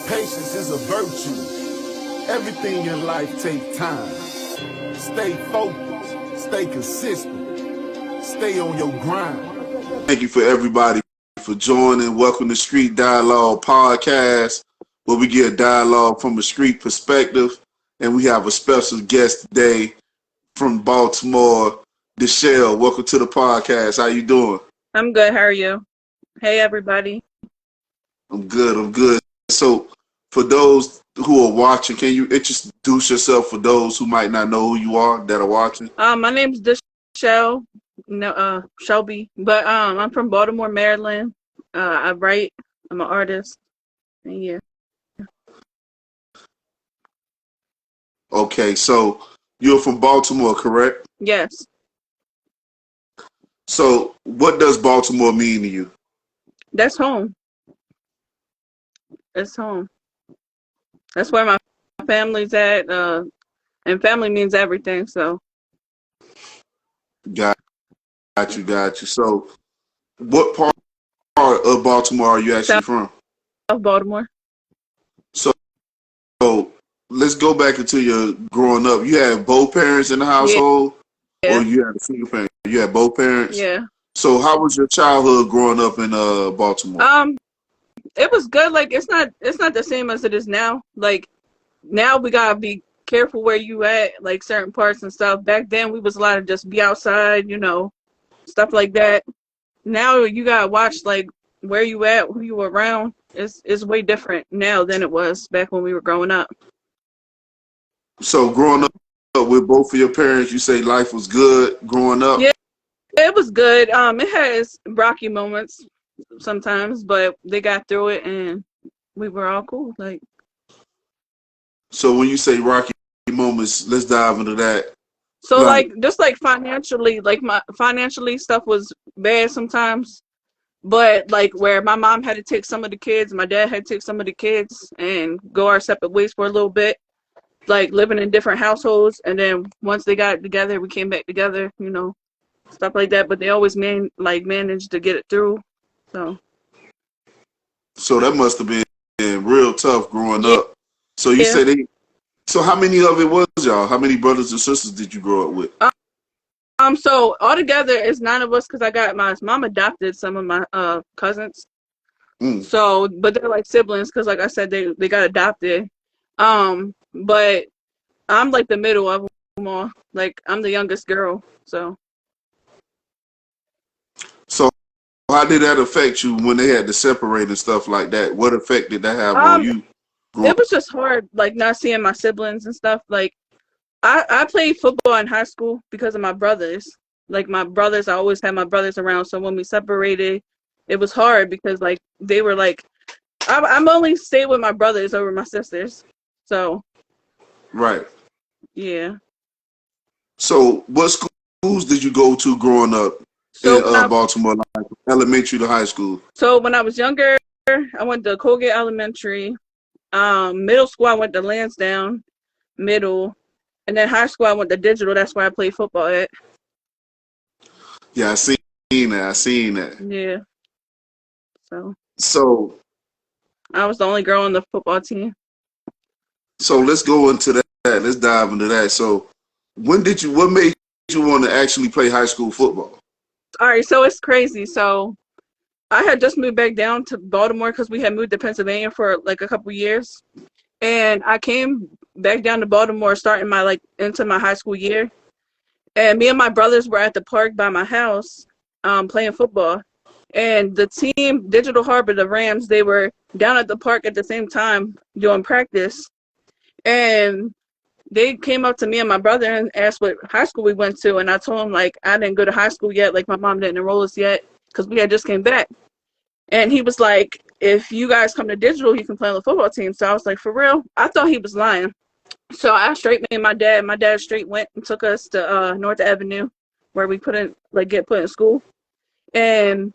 Patience is a virtue. Everything in life takes time. Stay focused. Stay consistent. Stay on your grind. Thank you for everybody for joining. Welcome to Street Dialogue Podcast, where we get a dialogue from a street perspective. And we have a special guest today from Baltimore, Deshelle. Welcome to the podcast. How you doing? I'm good. How are you? Hey, everybody. I'm good. So, for those who are watching, can you introduce yourself for those who might not know who you are that are watching? My name's Deshelle, Shelby, but I'm from Baltimore, Maryland. I write. I'm an artist. And yeah. Okay, so you're from Baltimore, correct? Yes. So, what does Baltimore mean to you? That's home. It's home. That's where my family's at. And family means everything. So. Got you. So, what part of Baltimore are you actually from? South Baltimore. So, let's go back into your growing up. You had both parents in the household, Yeah. or you had a single parent? You had both parents. Yeah. So, how was your childhood growing up in Baltimore? It was good. Like it's not the same as it is now. Like now we gotta be careful where you at, like certain parts and stuff. Back then we was allowed to just be outside, stuff like that. Now you gotta watch like where you at, who you around. It's way different now than it was back when we were growing up. So growing up with both of your parents, you say life was good growing up? Yeah, it was good. It has rocky moments sometimes, but they got through it and we were all cool. Like. So when you say rocky moments, let's dive into that. So just like financially, like my financially stuff was bad sometimes, but like where my mom had to take some of the kids, my dad had to take some of the kids and go our separate ways for a little bit, like living in different households. And then once they got together, we came back together, stuff like that. But they always managed to get it through. So that must have been real tough growing up. So you said so how many of it was y'all? How many brothers and sisters did you grow up with? So altogether it's 9 of us because I got my mom adopted some of my cousins. So, but they're like siblings because, like I said, they got adopted. But I'm like the middle of them all. Like I'm the youngest girl. So how did that affect you when they had to separate and stuff like that? What effect did that have on you? It was just hard, like not seeing my siblings and stuff. Like I played football in high school because of my brothers. Like my brothers, I always had my brothers around. So when we separated, it was hard because like they were like, I'm only stayed with my brothers over my sisters. So. Right. Yeah. So what schools did you go to growing up in Baltimore, like elementary to high school? So when I was younger, I went to Colgate Elementary. Middle school, I went to Lansdowne Middle. And then high school, I went to Digital. That's where I played football at. Yeah, I seen that. Yeah. So I was the only girl on the football team. So let's go into that. Let's dive into that. So what made you want to actually play high school football? All right, so it's crazy. So I had just moved back down to Baltimore because we had moved to Pennsylvania for like a couple years. And I came back down to Baltimore starting into my high school year. And me and my brothers were at the park by my house playing football. And the team, Digital Harbor, the Rams, they were down at the park at the same time doing practice. And they came up to me and my brother and asked what high school we went to. And I told them, like, I didn't go to high school yet. Like, my mom didn't enroll us yet because we had just came back. And he was like, if you guys come to Digital, you can play on the football team. So I was like, for real? I thought he was lying. So I straight me and my dad straight went and took us to North Avenue where we get put in school. And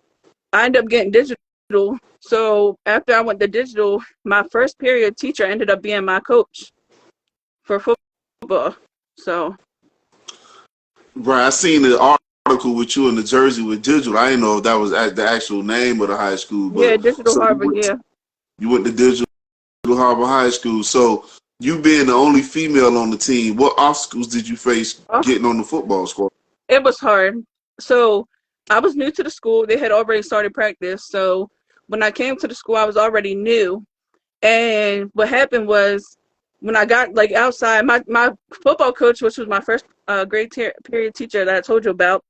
I ended up getting Digital. So after I went to Digital, my first period teacher ended up being my coach for football. So. Right, I seen the article with you in the jersey with Digital. I didn't know if that was the actual name of the high school. But yeah, Digital Harbor, yeah. You went to Digital Harbor High School. So you being the only female on the team, what obstacles did you face Oh, getting on the football squad? it was hard. So I was new to the school. They had already started practice. So when I came to the school, I was already new. And what happened was when I got like outside, my football coach, which was my first period teacher that I told you about,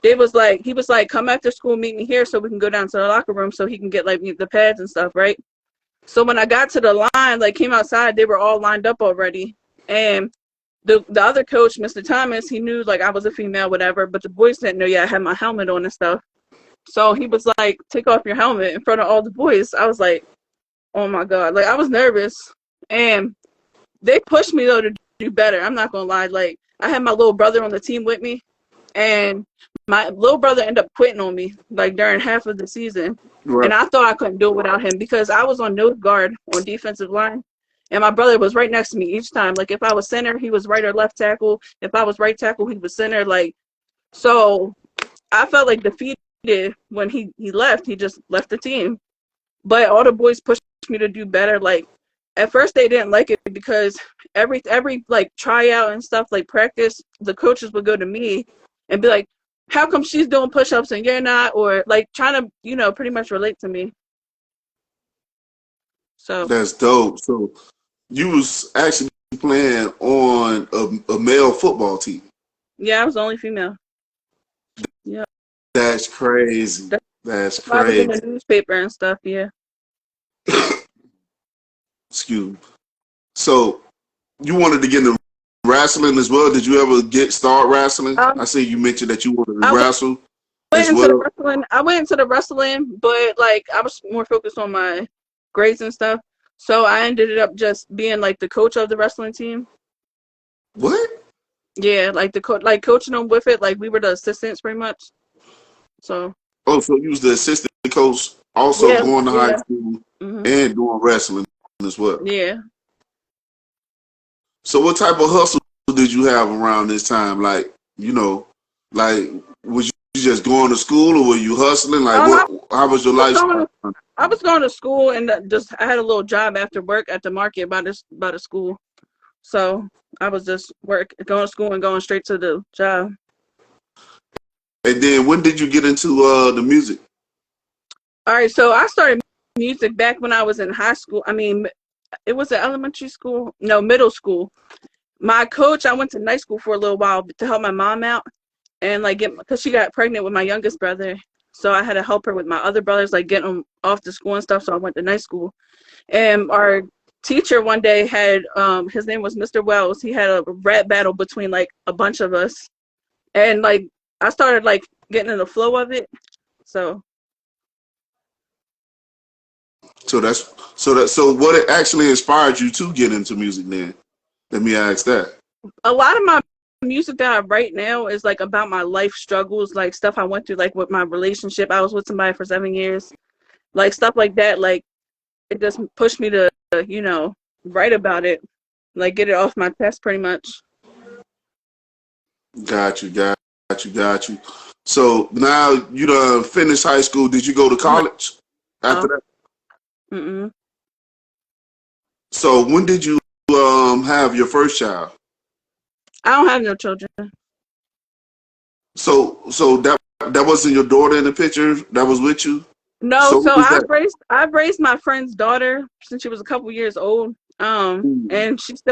he was like, come after school, meet me here so we can go down to the locker room so he can get like the pads and stuff, right? So when I got to the line, like came outside, they were all lined up already. And the other coach, Mr. Thomas, he knew like I was a female, whatever, but the boys didn't know yet I had my helmet on and stuff. So he was like, take off your helmet in front of all the boys. I was like, oh my God. Like I was nervous. And they pushed me though to do better. I'm not gonna lie. Like I had my little brother on the team with me, and my little brother ended up quitting on me like during half of the season. Right. And I thought I couldn't do it without him because I was on nose guard on defensive line. And my brother was right next to me each time. Like if I was center, he was right or left tackle. If I was right tackle, he was center. Like so I felt like defeated when he left. He just left the team. But all the boys pushed me to do better. Like at first they didn't like it because every like tryout and stuff like practice, the coaches would go to me and be like, how come she's doing push-ups and you're not? Or like trying to, pretty much relate to me. So That's dope. So you was actually playing on a male football team. yeah, I was the only female. Yeah. That's crazy. That's I was in the crazy. newspaper and stuff, yeah. Excuse me. So you wanted to get into wrestling as well. Did you ever start wrestling? I see you mentioned that you wanted to I wrestle went as into the well. wrestling. I went into the wrestling, but like I was more focused on my grades and stuff. So I ended up just being like the coach of the wrestling team. What? Yeah, like like coaching them with it. Like we were the assistants pretty much. So Oh, so you was the assistant coach, also yeah, going to high yeah, school hmm and doing wrestling as well. yeah. So what type of hustle did you have around this time? Like was you just going to school or were you hustling? Like Um, I how was your was going. lifestyle? I was going to school and just I had a little job after work at the market by the school. So I was just going to school and going straight to the job. And then when did you get into the music? All right, so I started music back when I was in high school. I mean, it was at elementary school, no, middle school. My coach, I went to night school for a little while to help my mom out and like because she got pregnant with my youngest brother. So I had to help her with my other brothers, like getting them off to school and stuff. So I went to night school. And our teacher one day had, his name was Mr. Wells. He had a rap battle between like a bunch of us. And like I started like getting in the flow of it. So So what it actually inspired you to get into music then? Let me ask that. a lot of my music that I write now is like about my life struggles, like stuff I went through, like with my relationship. I was with somebody for 7 years, like stuff like that. Like it just pushed me to, write about it, like get it off my chest, pretty much. Got you. So now you done finished high school. Did you go to college after No, that? mm-mm. So when did you have your first child? I don't have no children. So that wasn't your daughter in the picture that was with you? No, So who so was that? I've raised my friend's daughter since she was a couple years old. Mm. And she's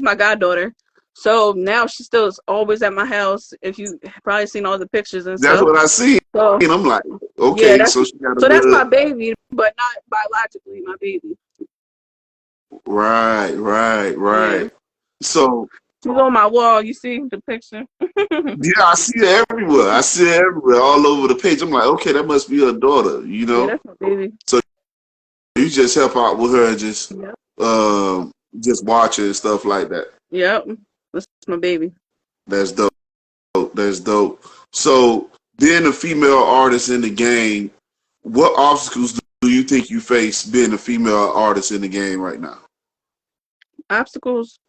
my goddaughter. So now she still is always at my house. If you probably seen all the pictures and That's stuff. what I see. So And I'm like, yeah, okay, so she got a that's my little baby, but not biologically my baby. right. Yeah. So She's on my wall. You see the picture? yeah, I see it everywhere. I see it everywhere, all over the page. I'm like, okay, that must be her daughter, you Yeah, know? that's my baby. So you just help out with her and Yep. just watch it and stuff like that. Yep. That's my baby. That's dope. That's dope. So being a female artist in the game, what obstacles do you think you face being a female artist in the game right now? Obstacles.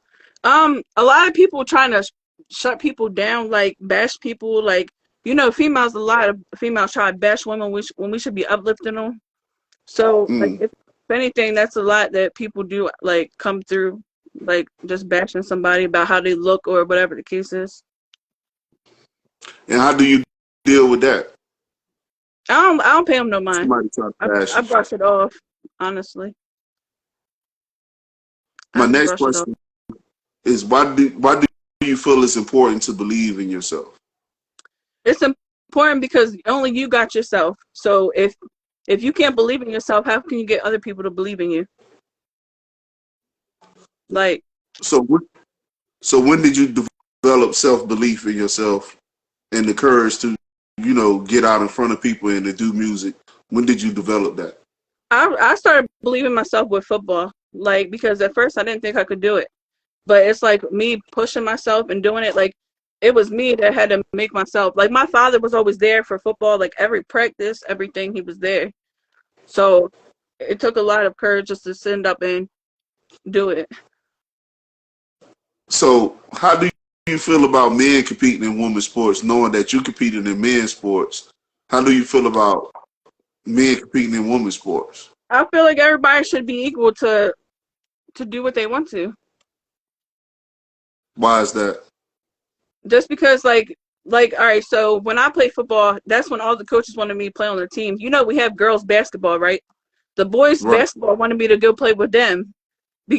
A lot of people trying to shut people down, like bash people, like females. A lot of females try to bash women when we should be uplifting them. So like Mm. If anything, that's a lot that people do, like, come through, like, just bashing somebody about how they look or whatever the case is. And how do you deal with that? I don't pay them no mind. Somebody try to bash I you. brush it off, honestly. I My just next brush it off. question is why do you feel it's important to believe in yourself? It's important because only you got yourself. So if you can't believe in yourself, how can you get other people to believe in you? Like, So when did you develop self-belief in yourself and the courage to, get out in front of people and to do music? When did you develop that? I started believing myself with football, like, because at first I didn't think I could do it, but it's like me pushing myself and doing it. Like, it was me that had to make myself. Like, my father was always there for football, like every practice, everything, he was there. So it took a lot of courage just to stand up and do it. So how do you feel about men competing in women's sports, knowing that you competed in men's sports? How do you feel about men competing in women's sports? I feel like everybody should be equal to do what they want to. Why is that? Just because, like, all right, so when I played football, that's when all the coaches wanted me to play on their teams. You know, we have girls basketball, right? The boys Right. basketball wanted me to go play with them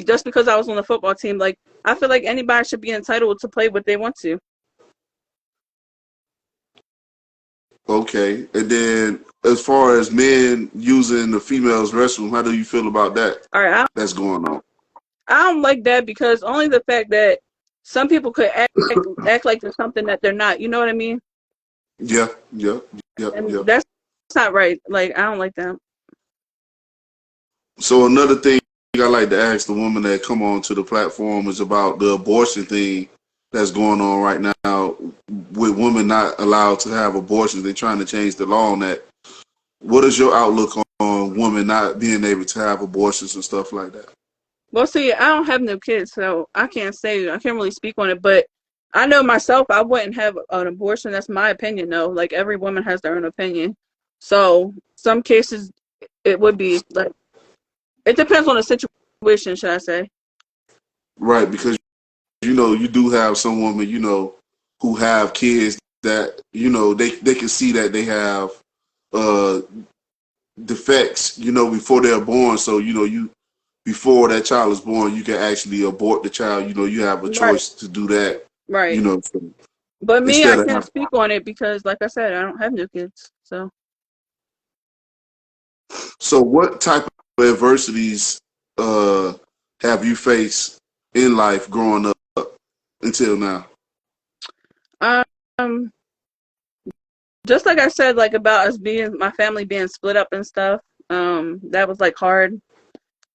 just because I was on the football team. Like, I feel like anybody should be entitled to play what they want to. Okay. And then as far as men using the females' restroom, how do you feel about that? All right, That's going on. I don't like that because only the fact that some people could act like they're something that they're not. You know what I mean? Yeah, yeah, yeah, yeah. And that's not right. Like, I don't like that. So another thing I like to ask the woman that come on to the platform is about the abortion thing that's going on right now with women not allowed to have abortions. They're trying to change the law on that. What is your outlook on women not being able to have abortions and stuff like that? Well, see, I don't have no kids, so I can't really speak on it, but I know myself, I wouldn't have an abortion. That's my opinion, though. Like, every woman has their own opinion. So, some cases, it would be, like, it depends on the situation, should I say. Right, because you do have some women, who have kids that, they can see that they have uh defects, before they're born. So, you before that child is born, you can actually abort the child. You have a Right, choice to do that, right. so But me, I instead of can't speak on it because, like I said, I don't have no kids. So, so what type of adversities uh have you faced in life growing up until now? um, just like I said, like, about my family being split up and stuff, that was, like, hard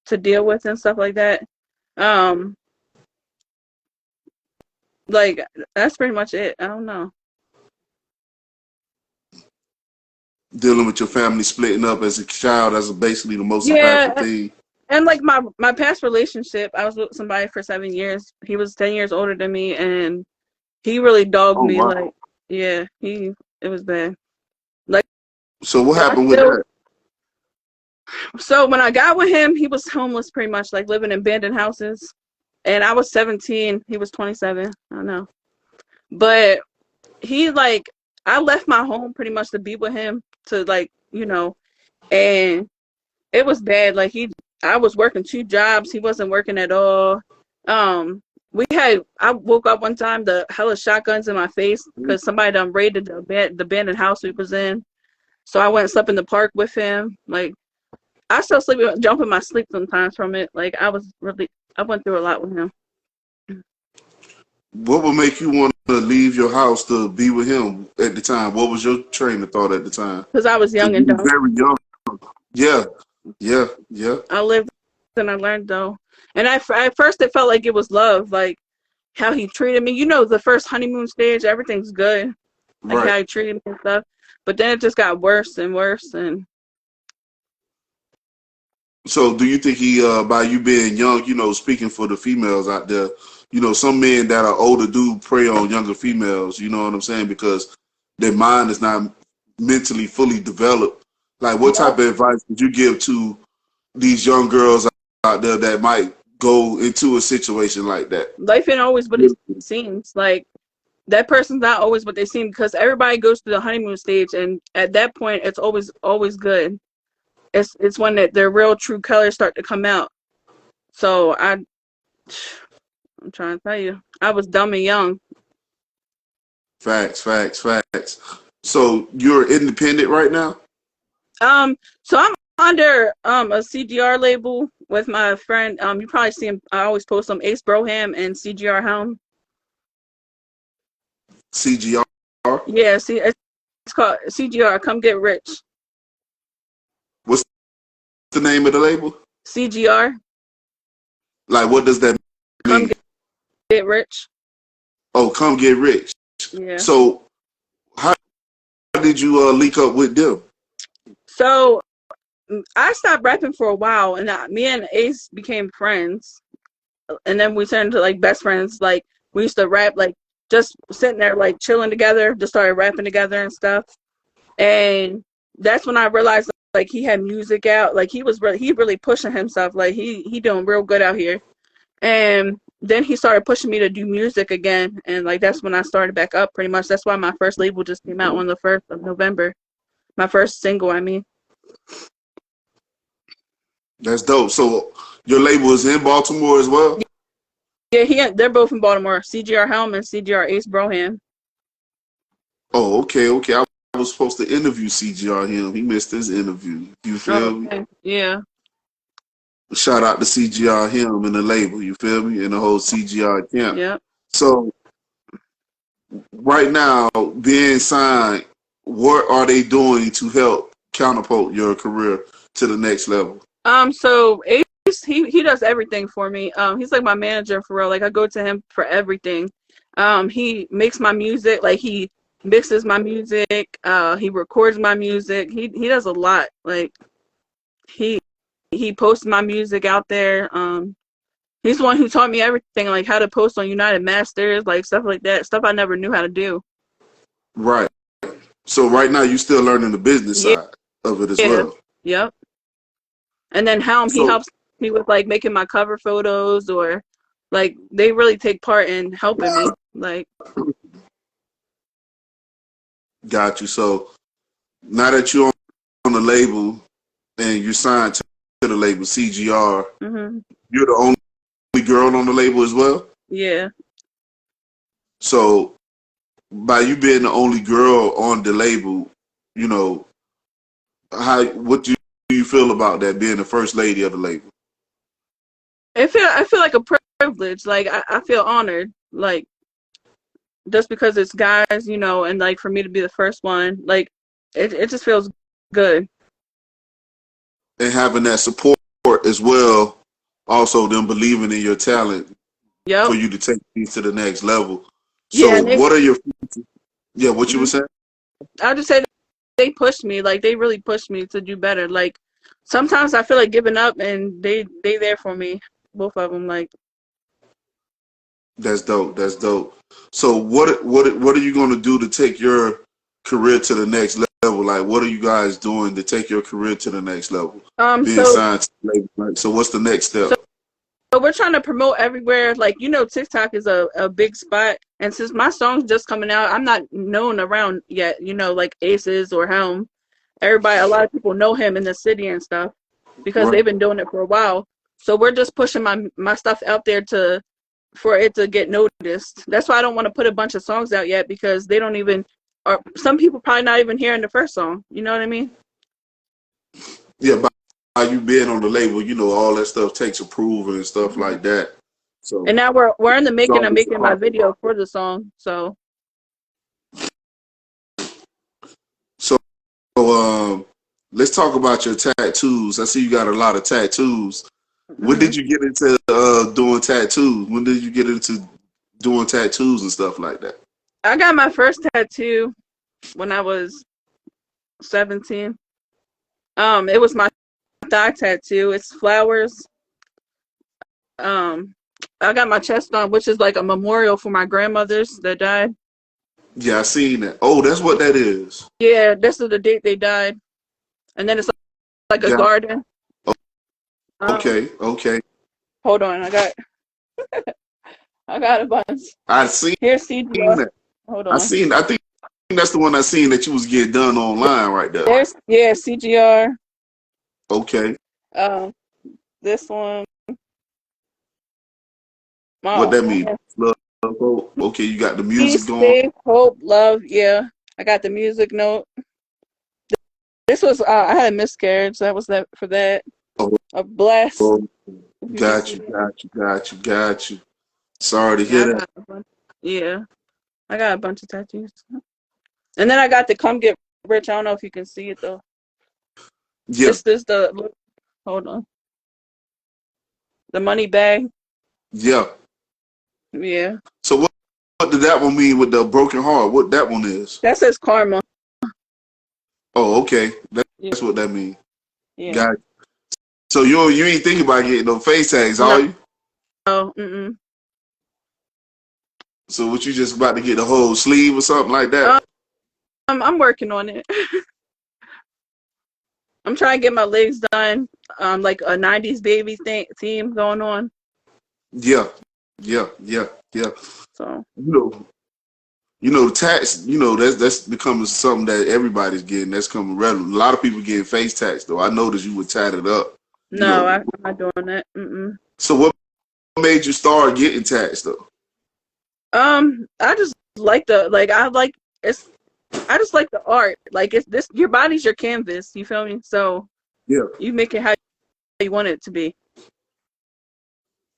to deal with and stuff like that. Um, like, that's pretty much it. I don't know. Dealing with your family splitting up as a child, that's basically the most impactful Yeah, thing. and like my past relationship, I was with somebody for 7 years. He was 10 years older than me, and he really dogged Oh me. wow. Like, yeah, it was bad. Like, So what I happened with still, that? so when I got with him, he was homeless pretty much, like living in abandoned houses. And I was 17, he was 27. I don't know. But he, like, I left my home pretty much to be with him, to, like, and it was bad. Like, I was working 2 jobs. He wasn't working at all. I woke up one time, the hella shotguns in my face because somebody done raided the abandoned house we was in. So I went and slept in the park with him. Like, I still jump in my sleep sometimes from it. Like, I went through a lot with him. What would make you want to leave your house to be with him at the time? What was your train of thought at the time? Because I was Because young you and were dumb. very young. Yeah, yeah, yeah. I lived and I learned, though. And at first it felt like it was love, like how he treated me. The first honeymoon stage, everything's good. Like Right. how he treated me and stuff. But then it just got worse and worse. And So do you think he, by you being young, speaking for the females out there, some men that are older do prey on younger females, you know what I'm saying? Because their mind is not mentally fully developed. Like, what type of advice would you give to these young girls out there that might go into a situation like that? Life ain't always what it seems. Like, that person's not always what they seem, because everybody goes through the honeymoon stage, and at that point, it's always good. It's when their real true colors start to come out. So I'm trying to tell you, I was dumb and young. Facts. So you're independent right now? So I'm under a CGR label with my friend. You probably see him. I always post them, Ace Broham and CGR Helm. CGR? Yeah, see, it's called CGR. Come Get Rich. What's the name of the label? CGR. Like, what does that mean? Come Get Rich. Oh, Come Get Rich. Yeah. So how did you link up with them? So I stopped rapping for a while, and me and Ace became friends, and then we turned to like best friends. Like, we used to rap, like just sitting there like chilling together, just started rapping together and stuff. And that's when I realized like he had music out, like he really pushing himself, like he doing real good out here. And then he started pushing me to do music again, and like that's when I started back up pretty much. That's why my first label just came out on the 1st of November. My first single, I mean. That's dope. So your label is in Baltimore as well? Yeah, they're both in Baltimore. CGR Helm and CGR Ace Broham. Oh, okay. I was supposed to interview CGR him. He missed his interview. You feel me? Yeah. Shout out to CGR him and the label. You feel me? And the whole CGR camp. Yeah. So right now, being signed, what are they doing to help catapult your career to the next level? So Ace, he does everything for me. He's like my manager for real. Like, I go to him for everything. He makes my music, like he mixes my music, he records my music. He does a lot. Like, he posts my music out there. He's the one who taught me everything, like how to post on United Masters, like stuff like that, stuff I never knew how to do. Right. So right now you're still learning the business side of it as well. Yep. And then Helm, he helps me with like making my cover photos, or like they really take part in helping me. Like, got you. So now that you're on the label and you're signed to the label CGR, you're the only girl on the label as well? Yeah. So by you being the only girl on the label, you know, what do you feel about that, being the first lady of the label? I feel like a privilege. Like, I feel honored. Like, just because it's guys, you know, and like for me to be the first one, like it just feels good. And having that support as well, also them believing in your talent for you to take things to the next level. So what are your what you were saying? I just say they pushed me, like they really pushed me to do better. Like, sometimes I feel like giving up, and they there for me, both of them. Like, that's dope. That's dope. So what are you going to do to take your career to the next level? Like, what are you guys doing to take your career to the next level? Being signed to the label, right? So what's the next step? So we're trying to promote everywhere. Like, you know, TikTok is a big spot. And since my song's just coming out, I'm not known around yet, you know, like Aces or Helm. A lot of people know him in the city and stuff because they've been doing it for a while. So we're just pushing my stuff out there for it to get noticed. That's why I don't want to put a bunch of songs out yet, because they don't even, or some people probably not even hearing the first song. You know what I mean? Yeah, by you being on the label, you know, all that stuff takes approval and stuff like that. So, and now we're in the making of making my video for the song. So let's talk about your tattoos. I see you got a lot of tattoos. When did you get into doing tattoos? When did you get into doing tattoos and stuff like that? I got my first tattoo when I was 17. It was my thigh tattoo. It's flowers. I got my chest on, which is like a memorial for my grandmothers that died. Yeah, I seen that. Oh, that's what that is. Yeah, this is the date they died. And then it's like a garden. Um, Okay, okay. hold on, I got a bunch. I seen Here's CGR. that. Hold on. I think that's the one I seen that you was getting done online right there. There's CGR. Okay. Um, this one. What Oh that mean? man. Love, hope. Okay, you got the music Peace, going. faith, hope, love. Yeah, I got the music note. This was I had a miscarriage. That was that for that. Oh, A bless. oh, If you can got see you, that. got you, got you, got you. Sorry to Yeah, hear I that. got a bunch. Yeah, I got a bunch of tattoos. And then I got the come get rich. I don't know if you can see it though. Yeah, This the hold on. The money bag. yeah. Yeah. So what did that one mean with the broken heart? What that one is? That says karma. Oh, okay. Yeah. That's what that means. Yeah. Got you. So you ain't thinking about getting no face tags, No. are you? Mm-mm. So what you just about to get the whole sleeve or something like that? I'm working on it. I'm trying to get my legs done. Like a '90s baby theme going on. Yeah, yeah, yeah, yeah. So You know, tats. That's becoming something that everybody's getting. That's coming relevant. A lot of people getting face tats though. I noticed you were tatted up. You no, know. I'm not doing that. Mm-mm. So what made you start getting tats though? I just like it's. I just like the art. Like it's this. Your body's your canvas. You feel me? So Yeah, you make it how you want it to be.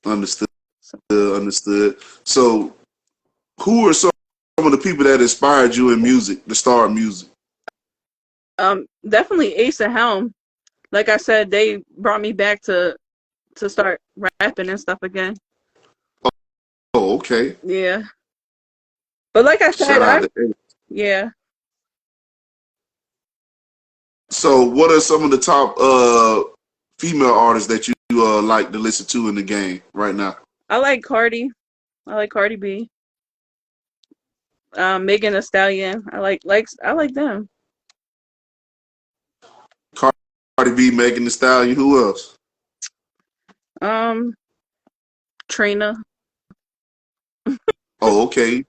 understood. So, Understood. So who are some of the people that inspired you in music to start music? definitely Ace and Helm. Like I said, they brought me back to start rapping and stuff again. Oh, okay. Yeah. But like I said, Shout out to Eddie. yeah, So what are some of the top female artists that you like to listen to in the game right now? I like Cardi. I like Cardi B. Megan Thee Stallion. I like them. Cardi B, Megan Thee Stallion. Who else? Um, Trina. Oh, okay.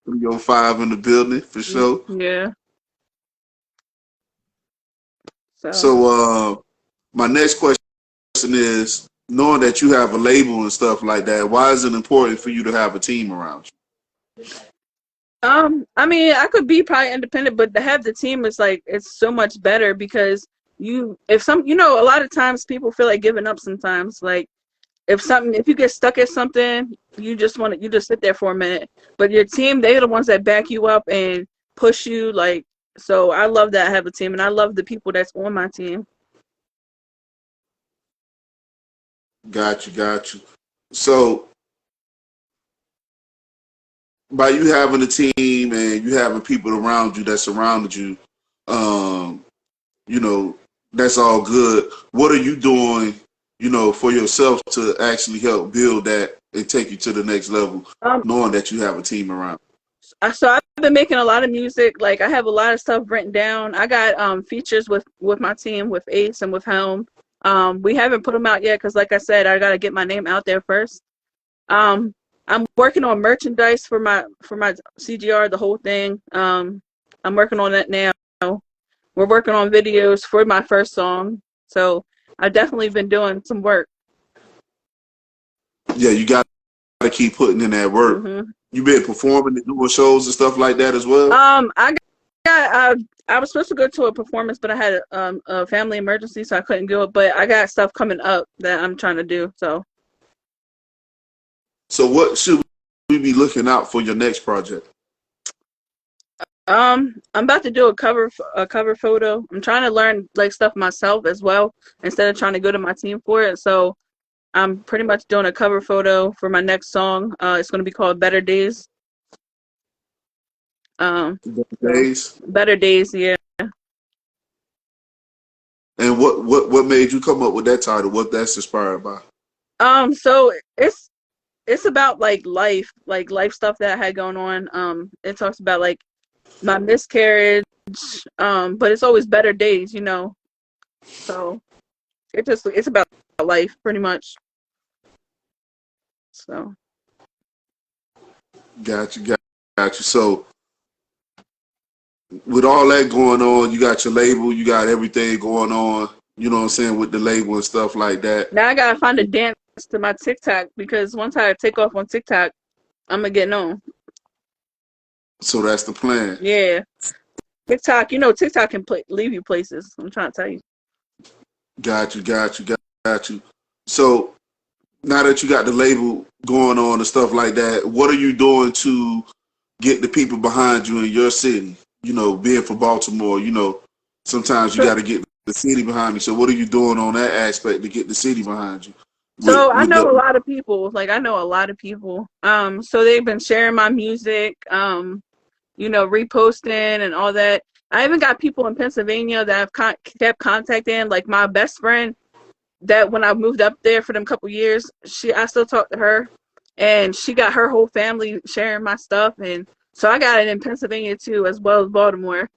305 in the building for sure. Yeah. So So my next question is, knowing that you have a label and stuff like that, why is it important for you to have a team around I mean, I could be probably independent, but to have the team is like it's so much better because a lot of times people feel like giving up sometimes. Like if you get stuck at something, you just sit there for a minute. But your team, they're the ones that back you up and push you. Like so, I love that I have a team, and I love the people that's on my team. you? Got you. So by you having a team and you having people around you that surrounded you, um, you know, that's all good. What are you doing, for yourself to actually help build that and take you to the next level, Um, knowing that you have a team around? so I've been making a lot of music. Like I have a lot of stuff written down. I got features with my team, with Ace and with Helm. We haven't put them out yet because, like I said, I gotta get my name out there first. Um, I'm working on merchandise for my CGR, the whole thing. I'm working on that now. We're working on videos for my first song, so I've definitely been doing some work. Yeah, you got to keep putting in that work. hmm You been performing and doing shows and stuff like that as well? I was supposed to go to a performance, but I had a family emergency, so I couldn't go. But I got stuff coming up that I'm trying to do. So So what should we be looking out for your next project? I'm about to do a cover photo. I'm trying to learn like stuff myself as well instead of trying to go to my team for it. So I'm pretty much doing a cover photo for my next song. It's going to be called Better Days. So Days. Better Days, yeah. And what made you come up with that title? What that's inspired by? So it's about like life stuff that I had going on. It talks about like my miscarriage. But it's always better days. So it's about life pretty much. So Got you, got you. So with all that going on, you got your label, you got everything going on, you know what I'm saying, with the label and stuff like that. now I gotta find a dance to my TikTok because once I take off on TikTok, I'm gonna get known. So that's the plan. Yeah, TikTok, TikTok can leave you places. I'm trying to tell you. Got you, got you. So now that you got the label going on and stuff like that, what are you doing to get the people behind you in your city? You know, being from Baltimore, sometimes you got to get the city behind you. So what are you doing on that aspect to get the city behind you? So I know a lot of people. Like I know a lot of people. So they've been sharing my music. Reposting and all that. I even got people in Pennsylvania that I've kept contacting. Like my best friend, that when I moved up there for them couple years, I still talk to her, and she got her whole family sharing my stuff, and so I got it in Pennsylvania too, as well as Baltimore,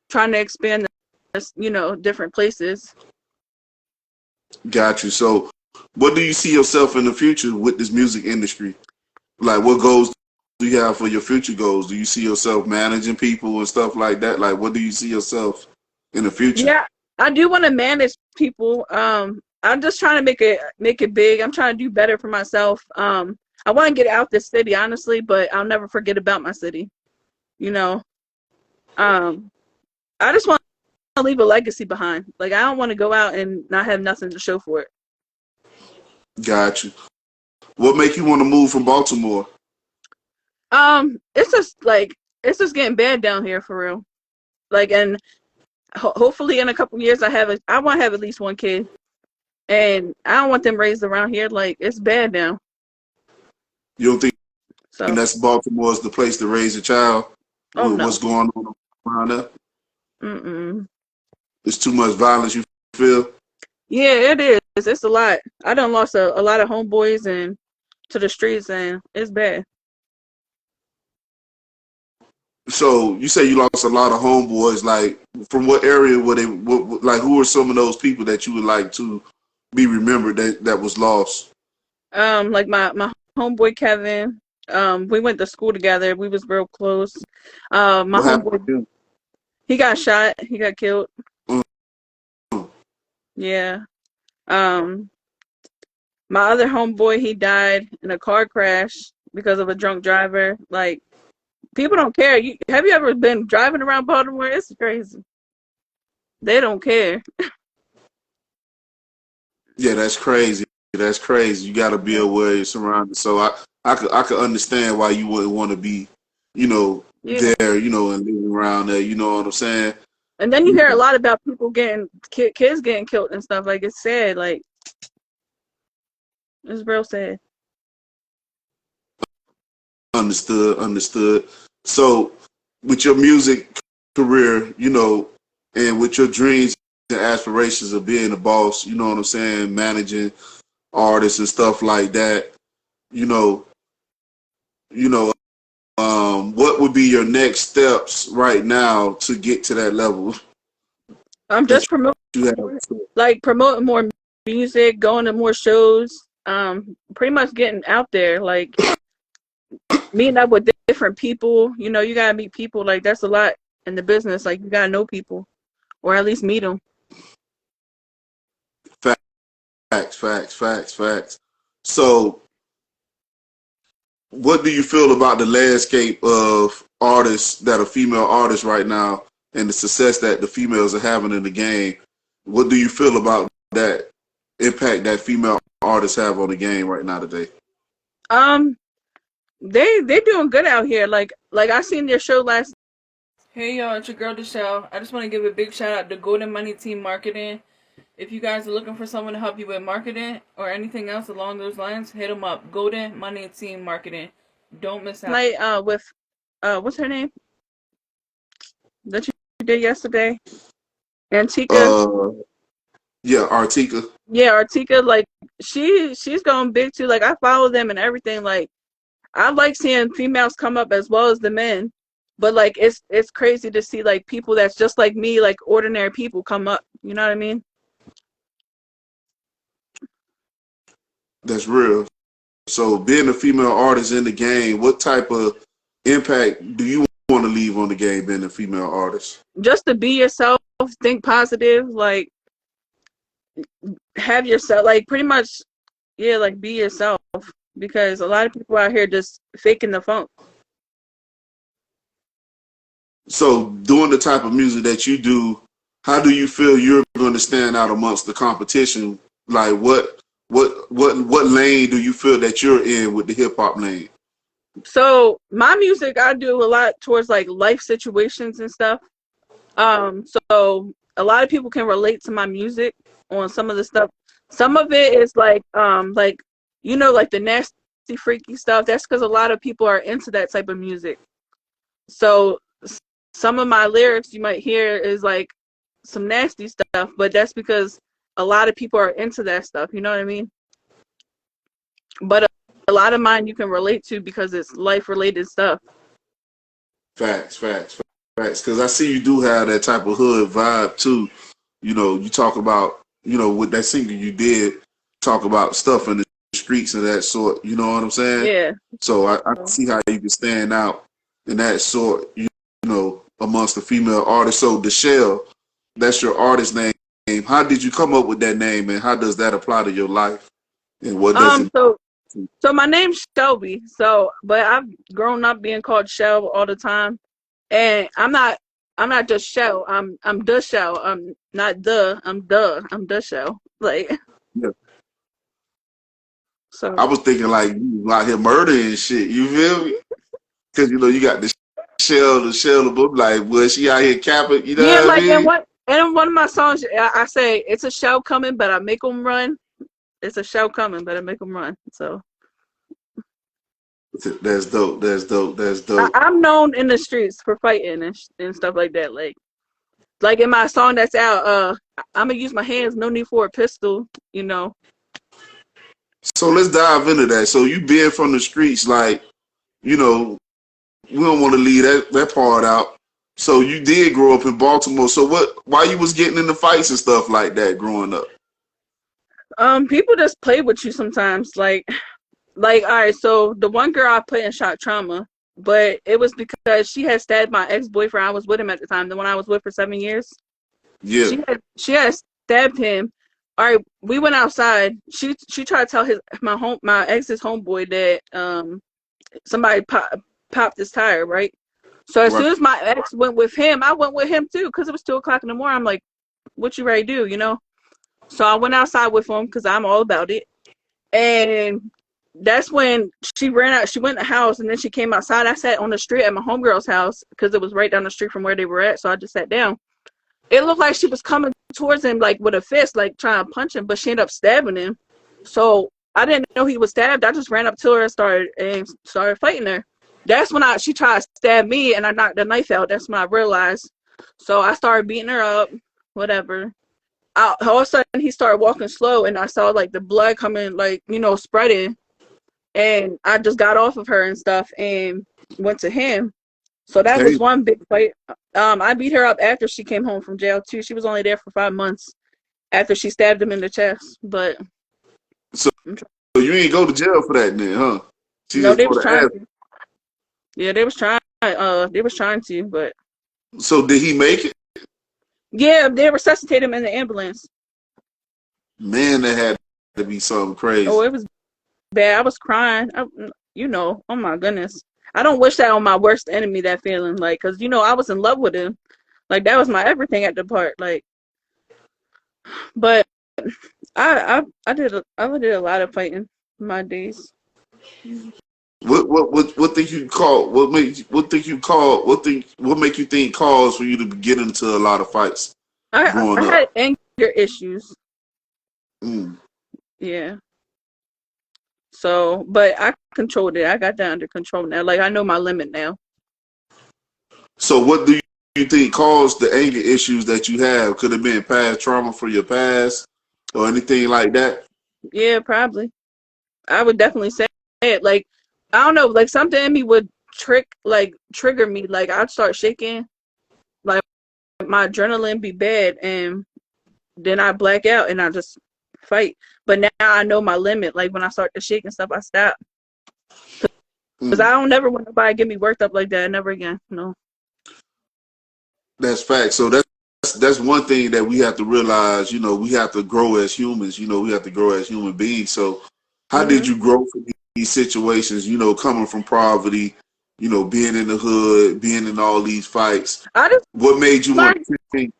trying to expand this, different places. Got you. So what do you see yourself in the future with this music industry? Like what goals do you have for your future goals? Do you see yourself managing people and stuff like that? Like what do you see yourself in the future? Yeah, I do want to manage people. I'm just trying to make it big. I'm trying to do better for myself. I want to get out this city, honestly, but I'll never forget about my city. You know, um, I just want to leave a legacy behind. Like I don't want to go out and not have nothing to show for it. Got you. What make you want to move from Baltimore? It's just getting bad down here for real. Like, and hopefully in a couple years I want to have at least one kid, and I don't want them raised around here. Like it's bad now. You don't think So, that's Baltimore is the place to raise a child? oh no. What's going on around there? Mm-mm. It's too much violence, you feel? Yeah, it is. It's a lot. I done lost a lot of homeboys and to the streets, and it's bad. So you say you lost a lot of homeboys. Like, from what area were they? Like, who are some of those people that you would like to be remembered that was lost? Like my homeboy Kevin. We went to school together. We was real close. My What happened homeboy, to him? he got shot. He got killed. Mm. Yeah. Um, my other homeboy, he died in a car crash because of a drunk driver. Like people don't care. Have you ever been driving around Baltimore? It's crazy. They don't care. Yeah, that's crazy. That's crazy. You got to be aware of your surroundings. So I could understand why you wouldn't want to be, Yeah. there, and living around there. You know what I'm saying? And then you hear a lot about people getting kids getting killed and stuff. Like it's sad. Like it's real sad. Understood, understood. So, with your music career, and with your dreams and aspirations of being a boss, you know what I'm saying, managing artists and stuff like that, you know, what would be your next steps right now to get to that level I'm that just promoting, you have? promoting more music, going to more shows. Pretty much getting out there, like meeting up with different people. You gotta meet people. Like that's a lot in the business. Like you gotta know people, or at least meet them. Facts, facts, facts, facts. So, what do you feel about the landscape of artists that are female artists right now and the success that the females are having in the game? What do you feel about that impact that female artists have on the game right now today? Um, they doing good out here. Like I seen their show last. Hey y'all, it's your girl Deshelle. I just want to give a big shout out to Golden Money Team Marketing. If you guys are looking for someone to help you with marketing or anything else along those lines, hit them up. Golden Money Team Marketing. Don't miss out. With what's her name that you did yesterday? Antika. Yeah, Artika. Yeah, Artika. Like she's going big too. Like I follow them and everything. Like I like seeing females come up as well as the men. But like it's crazy to see like people that's just like me, like ordinary people come up. You know what I mean? That's real. So being a female artist in the game, what type of impact do you want to leave on the game being a female artist? Just to be yourself, think positive, like have yourself, like pretty much, yeah, like be yourself. Because a lot of people out here just faking the funk. So doing the type of music that you do, how do you feel you're going to stand out amongst the competition? Like what lane do you feel that you're in with the hip hop lane? So my music, I do a lot towards like life situations and stuff. So a lot of people can relate to my music on some of the stuff. Some of it is like like the nasty, freaky stuff. That's because a lot of people are into that type of music. So some of my lyrics you might hear is like some nasty stuff, but that's because a lot of people are into that stuff. You know what I mean? But a lot of mine you can relate to because it's life related stuff. Facts. Because I see you do have that type of hood vibe too. You talk about, with that single you did, talk about stuff in the streets and that sort. You know what I'm saying? Yeah. So I see how you can stand out in that sort. Amongst the female artists. So Deshelle, that's your artist name. How did you come up with that name, and how does that apply to your life? And what does it? So my name's Shelby. But I've grown up being called Shell all the time, and I'm not just Shell. I'm the Shell. I'm not the. I'm the Shell. Like, Yeah. so I was thinking like you out here murdering shit. You feel me? Because you got the shell, the book. Like, was she out here capping? You know yeah, what I like mean? in one of my songs, I say it's a shell coming, but I make them run. It's a shell coming, but I make them run. So That's dope. That's dope. That's dope. I'm known in the streets for fighting and stuff like that. Like in my song that's out, I'm gonna use my hands. No need for a pistol. So let's dive into that. So you being from the streets, like, we don't want to leave that part out. So you did grow up in Baltimore. So why you was getting into fights and stuff like that growing up? People just play with you sometimes. Like all right. So the one girl I put in shock trauma, but it was because she had stabbed my ex-boyfriend. I was with him at the time, the one I was with for 7 years. Yeah. She had stabbed him. All right, we went outside. She tried to tell my ex's homeboy that somebody popped his tire, right? So as soon as my ex went with him, I went with him too, because it was 2 o'clock in the morning. I'm like, what you ready to do, So I went outside with him because I'm all about it. And that's when she ran out. She went in the house and then she came outside. I sat on the street at my homegirl's house because it was right down the street from where they were at. So I just sat down. It looked like she was coming towards him like with a fist, like trying to punch him, but she ended up stabbing him. So I didn't know he was stabbed. I just ran up to her and started fighting her. That's when she tried to stab me and I knocked the knife out. That's when I realized. So I started beating her up, whatever. All of a sudden he started walking slow and I saw like the blood coming, like, spreading. And I just got off of her and stuff and went to him. So that was one big fight. I beat her up after she came home from jail too. She was only there for 5 months after she stabbed him in the chest. But So you ain't go to jail for that then, huh? No, they was trying to. Yeah, they was trying. They was trying to, but. So did he make it? Yeah, they resuscitated him in the ambulance. Man, that had to be something crazy. Oh, it was bad. I was crying. Oh my goodness. I don't wish that on my worst enemy, that feeling, like, because I was in love with him, like that was my everything at the part, like. But I did a lot of fighting in my days. What think you call? What make you think cause for you to get into a lot of fights? I had anger issues. Mm. Yeah. So, but I controlled it. I got that under control now. Like, I know my limit now. So what do you think caused the anger issues that you have? Could have been past trauma for your past or anything like that? Yeah, probably. I would definitely say it. Like, I don't know, like something in me would trigger me. Like, I'd start shaking. Like, my adrenaline be bad, and then I black out and I just fight. But now I know my limit. Like when I start to shake and stuff, I stop. Because Mm. I don't never want nobody to get me worked up like that. Never again. No. That's fact. So that's one thing that we have to realize. You know, we have to grow as humans. You know, we have to grow as human beings. So, how did Hmm. you grow from these situations? You know, coming from poverty. You know, being in the hood, being in all these fights. I just What made you want learned. to change?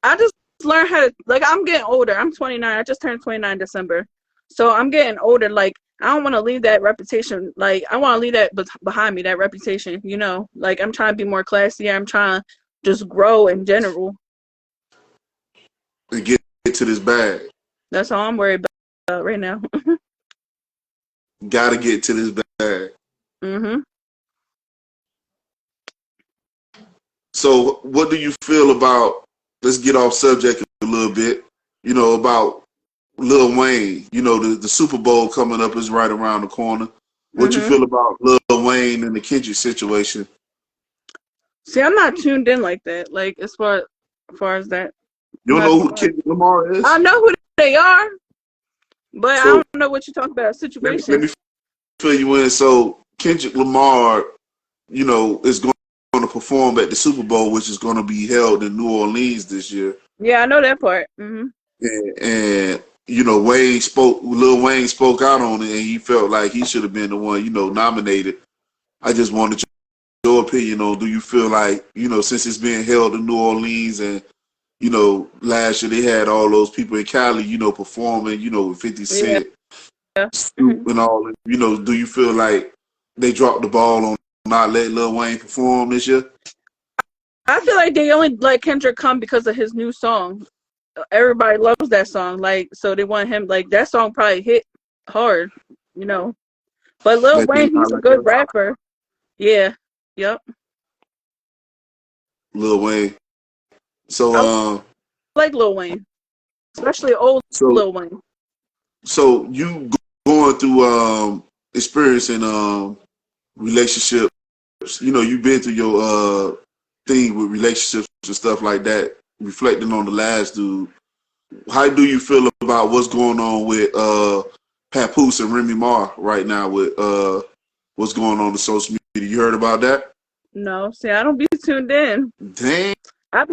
I just learned how to, like, I'm getting older. I'm 29. I just turned 29 in December. So I'm getting older. Like, I don't want to leave that reputation. Like, I want to leave that behind me, that reputation, you know? Like, I'm trying to be more classy. I'm trying to just grow in general. And get to this bag? That's all I'm worried about right now. Got to get to this bag. Hmm. So, what do you feel about? Let's get off subject a little bit. You know, about Lil Wayne. You know, the Super Bowl coming up is right around the corner. What you Hmm. feel about Lil Wayne and the Kendrick situation? See, I'm not tuned in like that. Like, as far as that, You I'm don't not know too who much. Kendrick Lamar I is? know who they are, but I So don't know what you're talking about. let Situation. me fill you in. So Kendrick Lamar, you know, is going to perform at the Super Bowl, which is going to be held in New Orleans this year. Yeah, I know that part. Hmm. And you know, Lil Wayne spoke out on it, and he felt like he should have been the one, you know, nominated. I just wanted your opinion on, do you feel like, you know, since it's being held in New Orleans, and you know, last year they had all those people in Cali, you know, performing, you know, with 50 Yeah. Cent, Snoop Hmm. and all, you know, do you feel like they dropped the ball on not letting Lil Wayne perform this year? I feel like they only let Kendrick come because of his new song. Everybody loves that song, like, so they want him. Like, that song probably hit hard, you know. But Lil That they Wayne, not he's a like good us? rapper. Yeah, yep. Lil Wayne. So I like Lil Wayne, especially old so Lil Wayne. so you going through experiencing relationships, you know, you've been through your thing with relationships and stuff like that, reflecting on the last dude. How do you feel about what's going on with Papoose and Remy Ma right now with what's going on social media? You heard about that? No, see, I don't be tuned in. Damn. I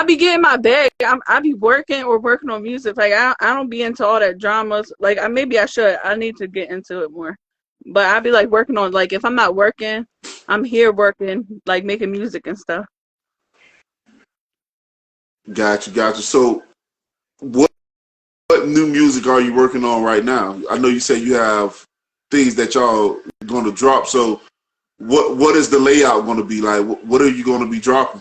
be getting my bag. I be working or working on music. Like, I don't be into all that dramas. Like, maybe I should. I need to get into it more. But I be like working on, like, if I'm not working, I'm here working, like making music and stuff. Got you. So what new music are you working on right now? I know you say you have things that y'all going to drop. So what is the layout going to be like? What are you going to be dropping?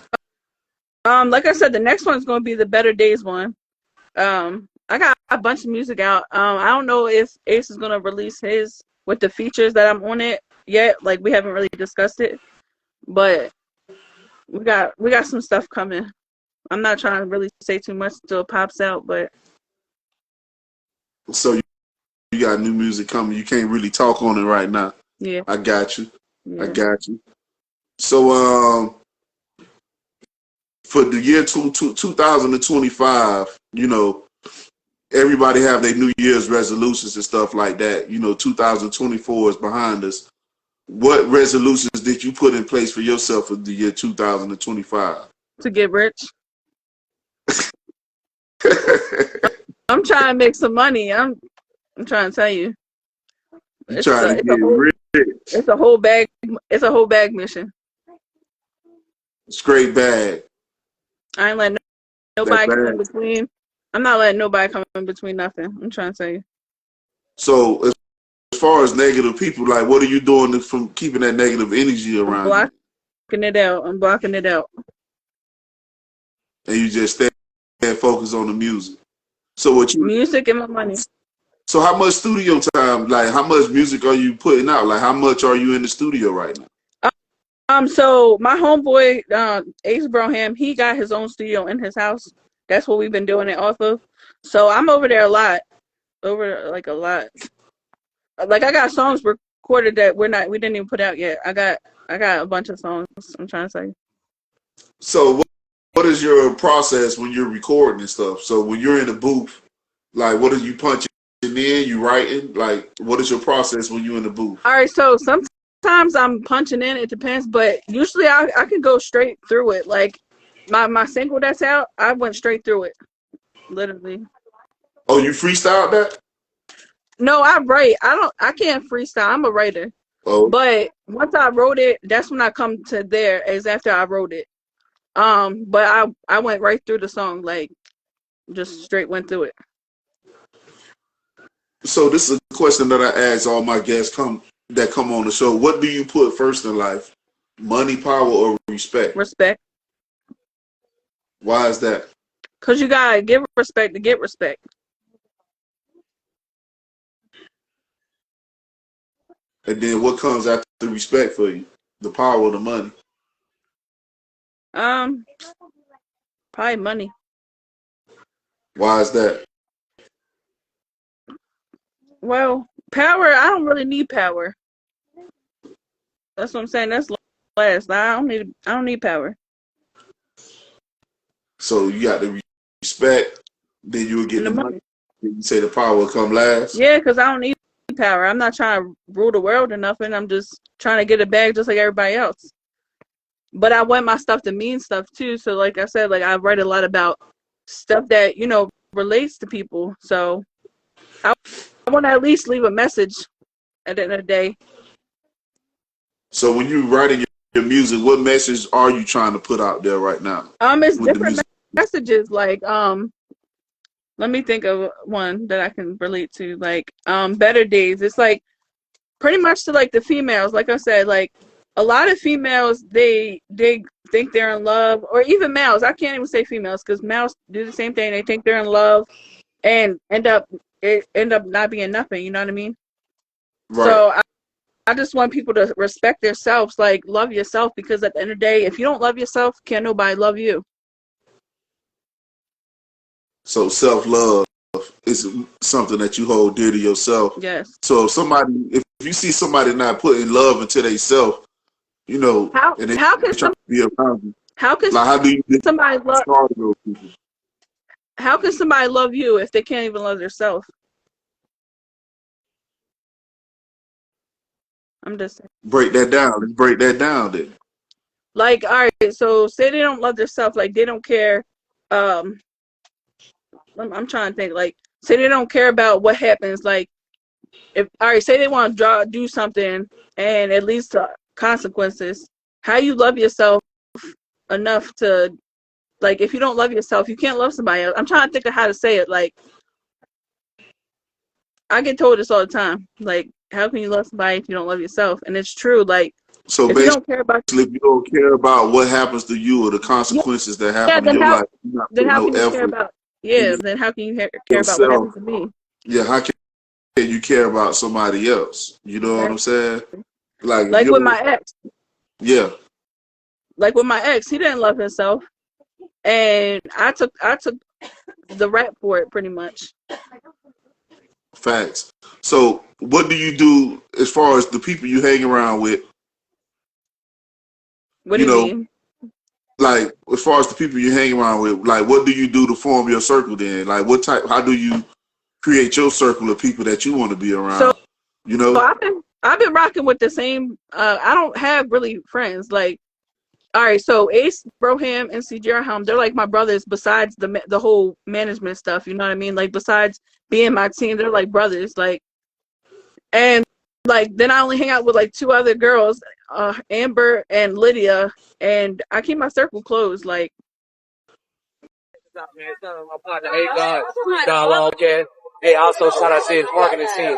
Like I said, the next one's gonna be the Better Days one. I got a bunch of music out. I don't know if Ace is gonna release his with the features that I'm on it yet. Like, we haven't really discussed it, but we got some stuff coming. I'm not trying to really say too much until it pops out, but So you got new music coming. You can't really talk on it right now. yeah, I got you. I yeah. got you. So for the year 2025, you know, everybody have their New Year's resolutions and stuff like that. You know, 2024 is behind us. What resolutions did you put in place for yourself for the year 2025? To get rich, I'm trying to make some money. I'm trying to tell you, You trying to it's a get whole rich, it's a whole bag mission. straight bag. I ain't letting That nobody come in bag. between. I'm not letting nobody come in between nothing. I'm trying to tell you. So as far as negative people, like, what are you doing from keeping that negative energy I'm around you? blocking it out. I'm blocking it out. And you just stay and focus on the music. So what you? Music and my money. So how much studio time? Like, how much music are you putting out? Like, how much are you in the studio right now? So my homeboy, Ace Broham, he got his own studio in his house. That's what we've been doing it off of. So I'm over there a lot. Over, like, a lot. Like, I got songs recorded that we didn't even put out yet. I got a bunch of songs. I'm trying to say. So what is your process when you're recording and stuff? So when you're in the booth, like, what are you punching in, you writing? Like, what is your process when you in the booth? All right, so sometimes I'm punching in. It depends, but usually I can go straight through it. Like my single that's out, I went straight through it, literally. Oh, you freestyled that? No, I write. I can't freestyle. I'm a writer. Oh, But once I wrote it, that's when I come to there. Is after I wrote it. But I went right through the song, like just straight went through it. so this is a question that I ask all my guests that come on the show. What do you put first in life? Money, power, or respect? Respect, Why is that? cause you gotta give respect to get respect. And then what comes after the respect for you? The power or the money? Probably money. Why is that? Well, power. I don't really need power. That's what I'm saying. That's last. I don't need power. So you got the respect, then you will get And the the money. money. Then you say the power will come last. Yeah, cause I don't need power. I'm not trying to rule the world or nothing. I'm just trying to get a bag just like everybody else. But I want my stuff to mean stuff too. So like I said, like I write a lot about stuff that, relates to people. So I want to at least leave a message at the end of the day. So when you writing your music, what message are you trying to put out there right now? It's With the different music? messages. Like let me think of one that I can relate to. Like Better Days. It's like pretty much to like the females. Like I said, like a lot of females they think they're in love, or even males. I can't even say females because males do the same thing. They think they're in love and end up not being nothing. You know what I mean? Right. So I just want people to respect themselves, like love yourself, because at the end of the day, if you don't love yourself, can't nobody love you. So self-love is something that you hold dear to yourself. Yes. So if you see somebody not putting love into themselves, and they How can try to be around you, how can like how do you somebody love start those people? how can somebody love you if they can't even love themselves? I'm just saying. Break that down. Let's break that down then. Like, all right, so say they don't love themselves, like they don't care. I'm trying to think. Like, say they don't care about what happens. Like, say they want to do something and it leads to consequences. How you love yourself enough to, like, if you don't love yourself, you can't love somebody else. I'm trying to think of how to say it. Like, I get told this all the time. Like, how can you love somebody if you don't love yourself? And it's true. Like, So if you don't care about, if you don't care about what happens to you or the consequences that happen in your life, you're not then putting how no can you care effort about? Yeah, then how can you care about what yourself. happens to me? Yeah, how can you care about somebody else? You know what I'm saying? Like with my ex. Yeah. Like with my ex, he didn't love himself, and I took the rap for it pretty much. Facts. So what do you do as far as the people you hang around with? What do you mean? Like as far as the people you hang around with, like what do you do to form your circle then? Like how do you create your circle of people that you want to be around? So I've been rocking with the same I don't have really friends. Like, all right, so Ace Broham and C. Jerham, they're like my brothers besides the whole management stuff, you know what I mean? Like besides being my team, they're like brothers. Like, and like then I only hang out with like two other girls, Amber and Lydia, and I keep my circle closed. Like, Hey, also shout out to his marketing team.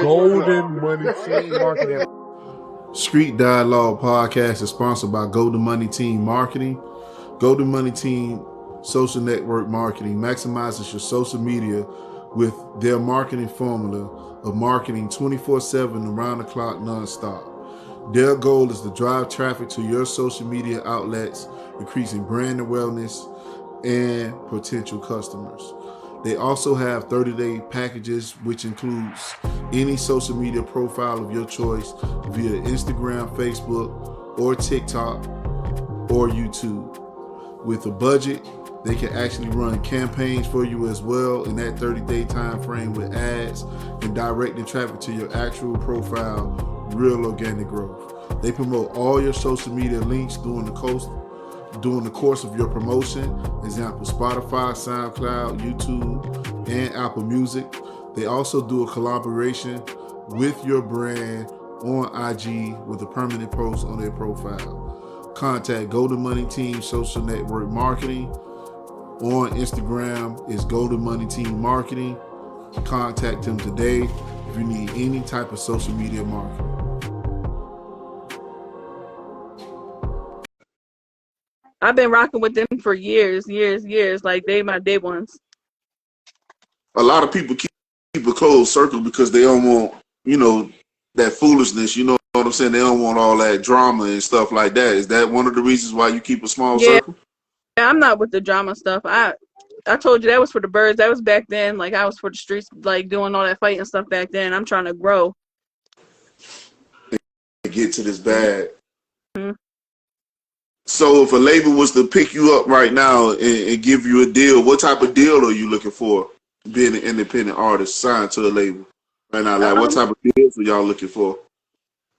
Golden Money Team Marketing. Street Dialogue Podcast is sponsored by Golden Money Team Marketing. Golden Money Team Social Network Marketing maximizes your social media with their marketing formula of marketing 24/7 around the clock nonstop. Their goal is to drive traffic to your social media outlets, increasing brand awareness and potential customers. They also have 30-day packages, which includes any social media profile of your choice via Instagram, Facebook, or TikTok, or YouTube. With a budget They can actually run campaigns for you as well in that 30-day time frame with ads and directing traffic to your actual profile, real organic growth. They promote all your social media links during the course of your promotion. Example, Spotify, SoundCloud, YouTube, and Apple Music. They also do a collaboration with your brand on IG with a permanent post on their profile. Contact Golden Money Team Social Network Marketing. On Instagram is Golden Money Team Marketing. Contact them today if you need any type of social media marketing. I've been rocking with them for years. Like they my day ones. A lot of people keep a closed circle because they don't want, that foolishness. You know what I'm saying? They don't want all that drama and stuff like that. Is that one of the reasons why you keep a small circle? Yeah, I'm not with the drama stuff. I told you that was for the birds. That was back then. Like I was for the streets, like doing all that fighting stuff back then. I'm trying to grow. Get to this bag. Mm-hmm. So if a label was to pick you up right now and give you a deal, what type of deal are you looking for? Being an independent artist signed to a label right now, like what type of deals are y'all looking for?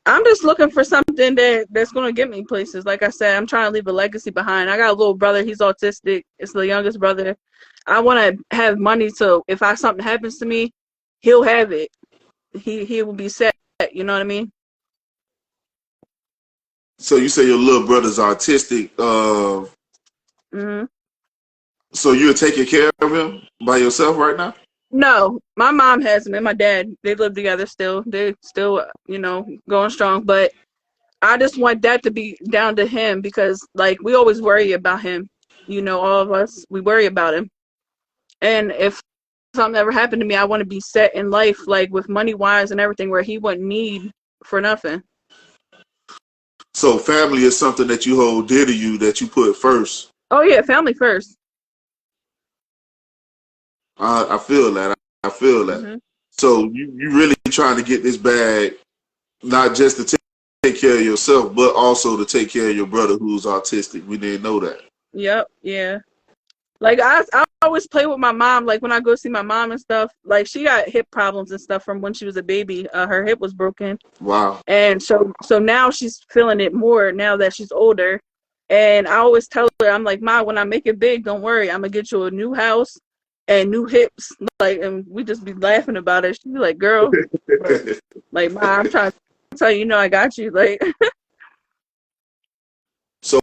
I'm just looking for something that's gonna get me places. Like I said, I'm trying to leave a legacy behind. I got a little brother. He's autistic. It's the youngest brother. I want to have money so if something happens to me, he'll have it. He will be set. You know what I mean? So you say your little brother's autistic. Mm-hmm. So you're taking care of him by yourself right now? No, my mom has him and my dad. They live together still. They're still, going strong. But I just want that to be down to him because, like, we always worry about him. All of us, we worry about him. And if something ever happened to me, I want to be set in life, like, with money-wise and everything, where he wouldn't need for nothing. So family is something that you hold dear to you, that you put first. Oh, yeah, family first. I feel that. I feel that. Mm-hmm. So you really trying to get this bag, not just to take care of yourself, but also to take care of your brother who's autistic. We didn't know that. Yep, yeah. Like, I always play with my mom. Like, when I go see my mom and stuff, like, she got hip problems and stuff from when she was a baby. Her hip was broken. Wow. And so now she's feeling it more now that she's older. And I always tell her, I'm like, Ma, when I make it big, don't worry. I'm going to get you a new house and new hips. Like, and we just be laughing about it. She'd be like, girl, like, Ma, I'm trying to tell you, I got you. Like, So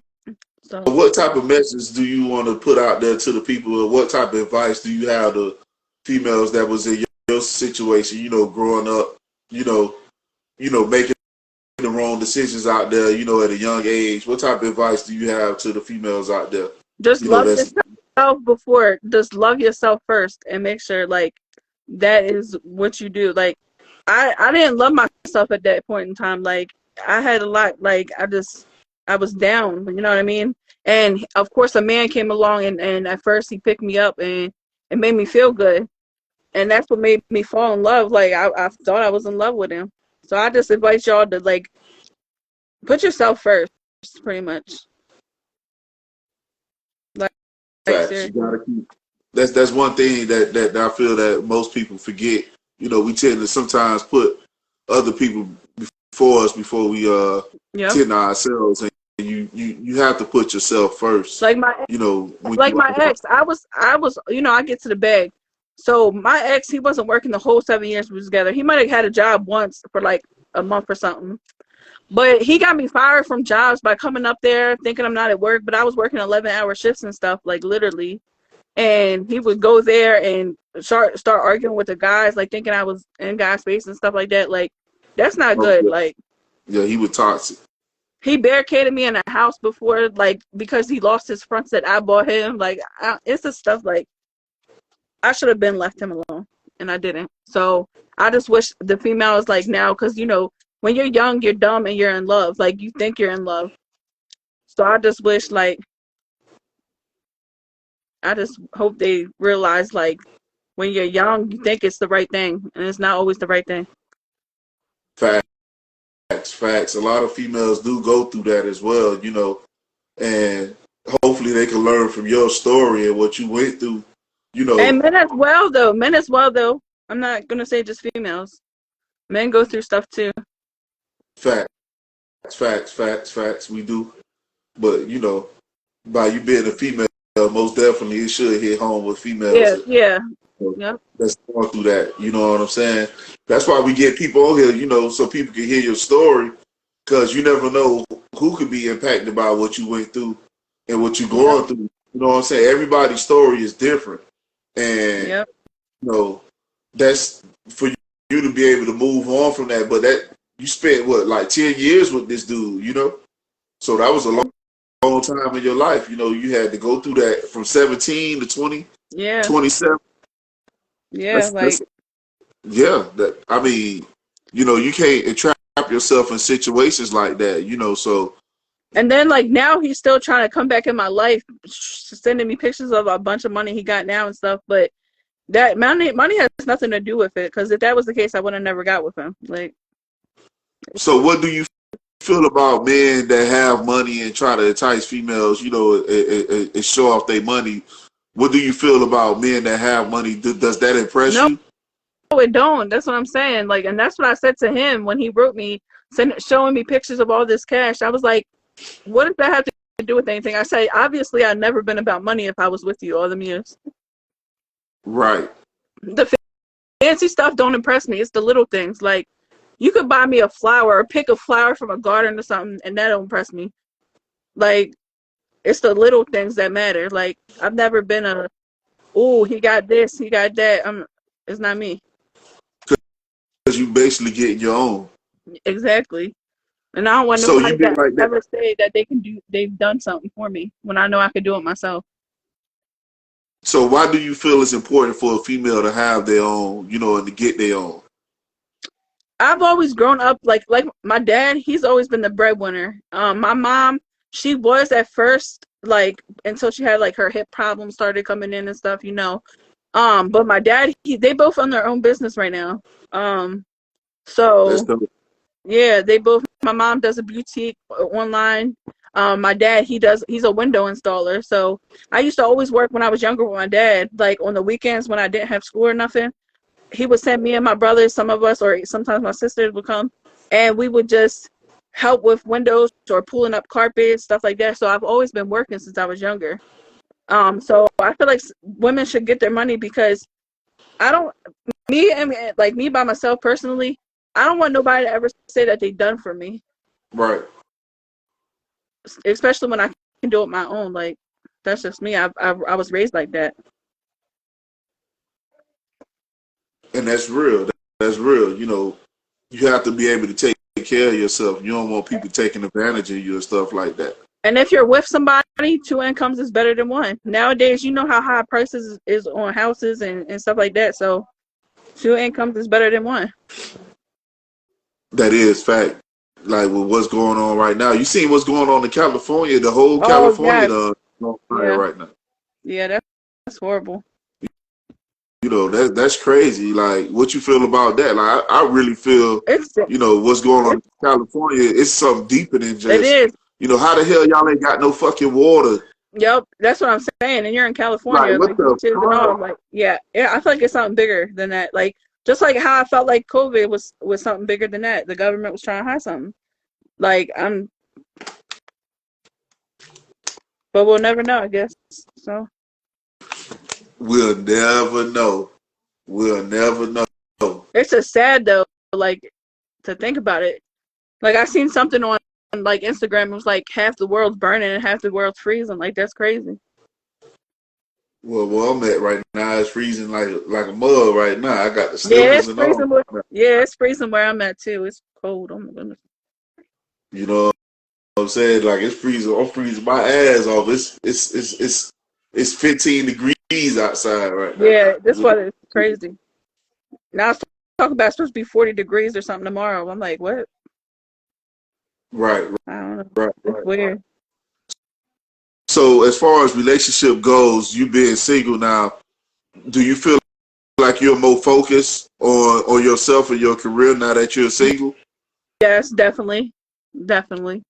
what type of message do you want to put out there to the people, or what type of advice do you have to females that was in your situation, growing up, making the wrong decisions out there, at a young age? What type of advice do you have to the females out there? Just love yourself just love yourself first and make sure, like, that is what you do. Like, I didn't love myself at that point in time. Like, I had a lot, like, I was down, you know what I mean? And of course a man came along and at first he picked me up and it made me feel good. And that's what made me fall in love. Like I thought I was in love with him. So I just invite y'all to, like, put yourself first, pretty much. Like You gotta keep. That's one thing that I feel that most people forget. We tend to sometimes put other people before us before we tend to ourselves, and you have to put yourself first. Like my ex, I was I get to the bag. So my ex, he wasn't working the whole 7 years we was together. He might have had a job once for like a month or something. But he got me fired from jobs by coming up there thinking I'm not at work, but I was working 11-hour shifts and stuff, like literally. And he would go there and start arguing with the guys, like thinking I was in guys' space and stuff like that. Like, that's not good. Like, yeah, he was toxic. He barricaded me in a house before, like, because he lost his fronts that I bought him. Like, it's the stuff, like, I should have been left him alone, and I didn't. So I just wish the females, like, now, because, when you're young, you're dumb and you're in love. Like, you think you're in love. So I just wish, like, I just hope they realize, like, when you're young, you think it's the right thing, and it's not always the right thing. Facts. A lot of females do go through that as well, and hopefully hopefully they can learn from your story and what you went through. You And know, men as well, though. Men as well, though. I'm not gonna say just females. Men go through stuff too. facts, facts. We do, but you know, by you being a female, most definitely it should hit home with females Yeah. Yep. that's going through that. You know what I'm saying? That's why we get people on here, you know, so people can hear your story, because you never know who could be impacted by what you went through and what you're going through. You know what I'm saying? Everybody's story is different, and Yep. you know that's for you to be able to move on from that. But that you spent what, like 10 years with this dude, you know? So that was a long time in your life. You know, you had to go through that from 17 to 20, Yeah. 27. Yeah. Like. Yeah, that, I mean, you know, you can't entrap yourself in situations like that, you know, so. And then, like, now he's still trying to come back in my life, sending me pictures of a bunch of money he got now and stuff. But that money has nothing to do with it. Because if that was the case, I would have never got with him. Like. So what do you feel about men that have money and try to entice females, you know, and show off their money? What do you feel about men that have money? Does that impress you? No, it don't. That's what I'm saying. Like, and that's what I said to him when he wrote me, showing me pictures of all this cash. I was like, what does that have to do with anything? I said, obviously, I've never been about money if I was with you all them years. Right. The fancy stuff don't impress me. It's the little things. Like, you could buy me a flower or pick a flower from a garden or something, and that don't impress me. Like, it's the little things that matter. Like, I've never been he got this, he got that. It's not me. Because you basically getting your own. Exactly. And I don't want So nobody you been to like that. ever say that they've done something for me when I know I could do it myself. So why do you feel it's important for a female to have their own, you know, and to get their own? I've always grown up like my dad, he's always been the breadwinner. My mom, she was at first, like, until she had like her hip problems started coming in and stuff, you know. But my dad, they both own their own business right now. That's So dope. yeah, they both. My mom does a boutique online. My dad, he's a window installer. So I used to always work when I was younger with my dad, like on the weekends when I didn't have school or nothing. He would send me and my brothers, some of us, or sometimes my sisters would come, and we would just help with windows or pulling up carpets, stuff like that. So I've always been working since I was younger. So I feel like women should get their money because I don't, me by myself personally, I don't want nobody to ever say that they done for me, Right. especially when I can do it my own. Like, that's just me. I was raised like that. And that's real. That's real. You know, you have to be able to take care of yourself. You don't want people taking advantage of you and stuff like that. And if you're with somebody, two incomes is better than one. Nowadays, you know how high prices is on houses and stuff like that. So two incomes is better than one. That is fact. Like with what's going on right now. You see what's going on in California. The whole California yes. on fire right now. Yeah, that's horrible. You know, that's crazy. Like, what you feel about that? Like, I really feel, you know, what's going on in California, it's something deeper than just, it is. You know, how the hell y'all ain't got no fucking water? Yep, that's what I'm saying. And you're in California, Like, what the and all. Like, yeah, I feel like it's something bigger than that. Like, just like how I felt like COVID was something bigger than that. The government was trying to hide something. Like, but we'll never know, I guess. So We'll never know. We'll never know. it's just sad though, like, to think about it. Like, I seen something on like Instagram. It was like half the world's burning and half the world's freezing. Like, that's crazy. Well, where I'm at right now, it's freezing like a mug right now. I got the slippers It's and freezing. all. It's freezing where I'm at too. It's cold. Oh my goodness. You know what I'm saying? Like, it's freezing. I'm freezing my ass off. It's 15 degrees outside right now. Yeah, this weather is crazy. Now it's talking about it's supposed to be 40 degrees or something tomorrow. I'm like, what? Right. I don't know. Right. It's weird. So as far as relationship goes, you being single now, do you feel like you're more focused on yourself and your career now that you're single? Yes, definitely. Definitely.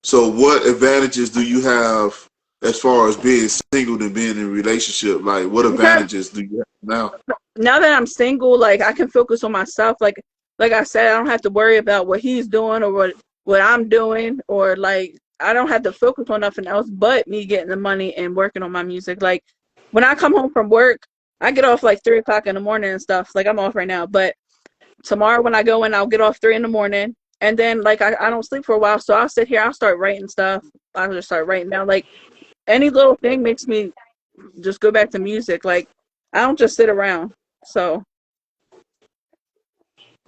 So what advantages do you have as far as being single than being in a relationship? Like, what Because advantages do you have now? now that I'm single, like I can focus on myself. Like I said, I don't have to worry about what he's doing or what I'm doing, or like I don't have to focus on nothing else but me getting the money and working on my music. Like when I come home from work, I get off like 3 o'clock in the morning and stuff. Like I'm off right now, but tomorrow when I go in, I'll get off 3 in the morning, and then like I don't sleep for a while, so I'll sit here, I'll start writing stuff. I'll just start writing down. Like any little thing makes me just go back to music. Like I don't just sit around. So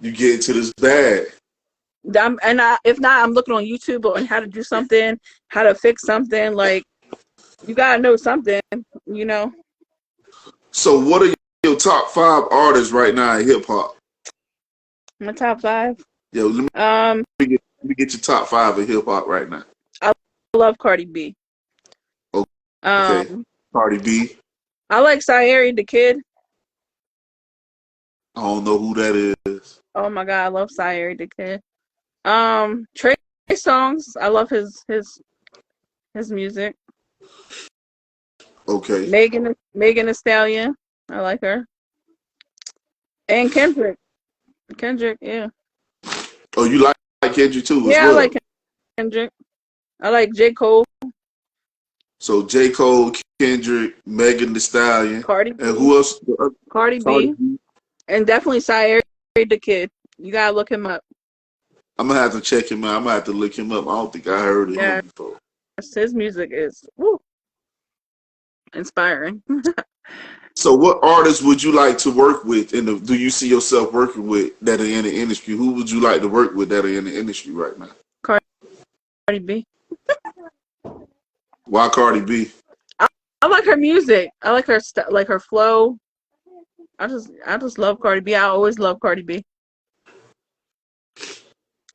You get into this bag. if not, I'm looking on YouTube on how to do something, how to fix something. Like you gotta know something, you know. So what are your top 5 artists right now in hip hop? My top 5. Yo, let me get your top 5 in hip hop right now. I love Cardi B. Okay. Cardi B. I like Syeri the Kid. I don't know who that is. Oh my God, I love Syeri the Kid. Trey Songz, I love his music. Okay. Megan Thee Stallion, I like her. And Kendrick, yeah. Oh, you like Kendrick too? Yeah, as well. I like Kendrick. I like J. Cole. So J. Cole, Kendrick, Megan Thee Stallion, Cardi B. and who else? Cardi B. And definitely Syeri the Kid. You gotta look him up. I'm gonna have to check him out. I'm gonna have to look him up. I don't think I heard of him before. His music is inspiring. So what artists would you like to work with? Do you see yourself working with that are in the industry? Who would you like to work with that are in the industry right now? Cardi B. Why Cardi B? I like her music. I like her like her flow. I just love Cardi B. I always love Cardi B.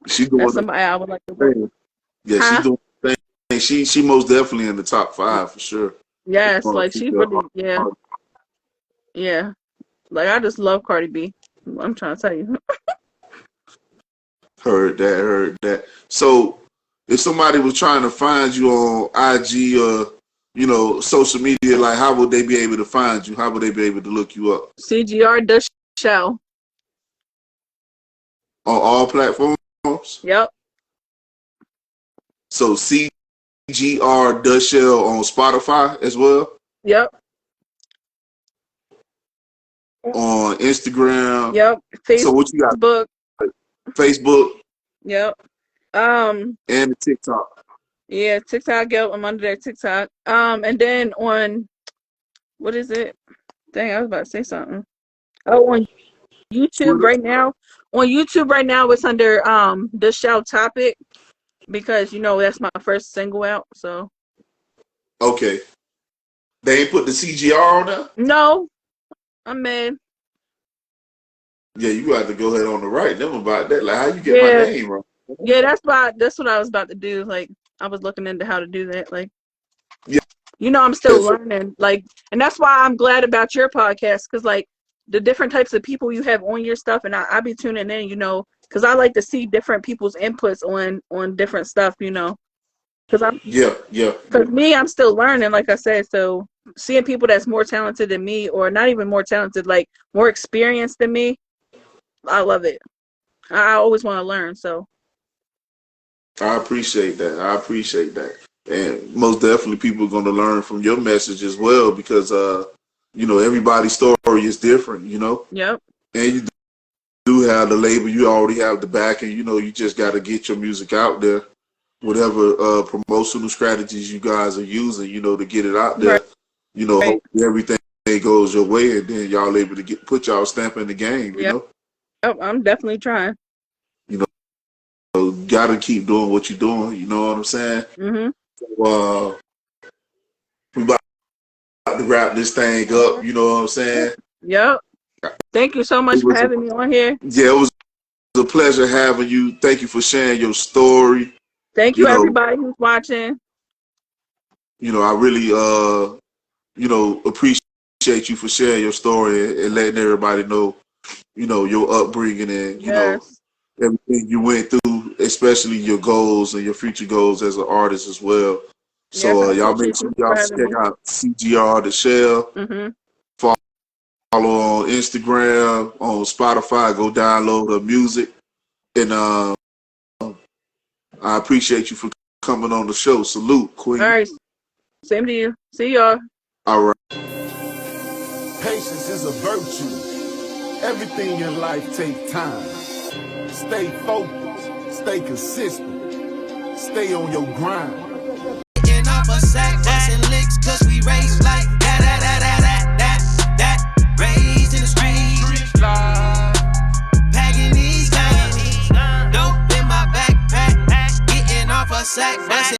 She's doing That's somebody I would like to work with. Yeah, Huh? she's doing the thing. She most definitely in the top 5 for sure. Yes, like she really, yeah. Like I just love Cardi B. I'm trying to tell you. Heard that. So if somebody was trying to find you on IG or, social media, like how would they be able to find you? How would they be able to look you up? CGR the Show. On all platforms? Yep. So CGR the Shell on Spotify as well? Yep. On Instagram? Yep. Facebook. So what you got? Facebook? Yep. And the TikTok. Yeah, TikTok. Yep, I'm under there TikTok. And then on what is it? Dang, I was about to say something. Oh, on YouTube right now. On YouTube right now, it's under the show topic because that's my first single out. So. Okay. They ain't put the CGR on there? No, I'm mad. Yeah, you got to go ahead on the right them about that. Like, how you get my name wrong? Yeah, that's what I was about to do. Like, I was looking into how to do that. Like, yeah, I'm still learning. Like, and that's why I'm glad about your podcast because, like, the different types of people you have on your stuff, and I be tuning in, because I like to see different people's inputs on different stuff, Because Because me, I'm still learning, like I said. So seeing people that's more talented than me, or not even more talented, like more experienced than me, I love it. I always want to learn. So I appreciate that. And most definitely people are going to learn from your message as well because, everybody's story is different, Yep. And you do have the label. You already have the backing. You just got to get your music out there. Whatever promotional strategies you guys are using, to get it out there. Right. Hopefully everything goes your way and then y'all able to put y'all stamp in the game, Yep, I'm definitely trying. Got to keep doing what you're doing. You know what I'm saying? Mm-hmm. So, we about to wrap this thing up. You know what I'm saying? Yep. Thank you so much for having me on here. Yeah, it was a pleasure having you. Thank you for sharing your story. Thank you, everybody who's watching. I really, appreciate you for sharing your story and letting everybody know, your upbringing and, everything you went through especially your goals and your future goals as an artist as well. Yes, So I y'all make appreciate sure you y'all for having check me. out CGR The Shell. Mm-hmm. Follow on Instagram, on Spotify. Go download her music. And I appreciate you for coming on the show. Salute, Queen. All right. Same to you. See y'all. All right. Patience is a virtue. Everything in life takes time. Stay focused. Stay consistent. Stay on your grind. And I'm a sack, bustin' licks, cause we race like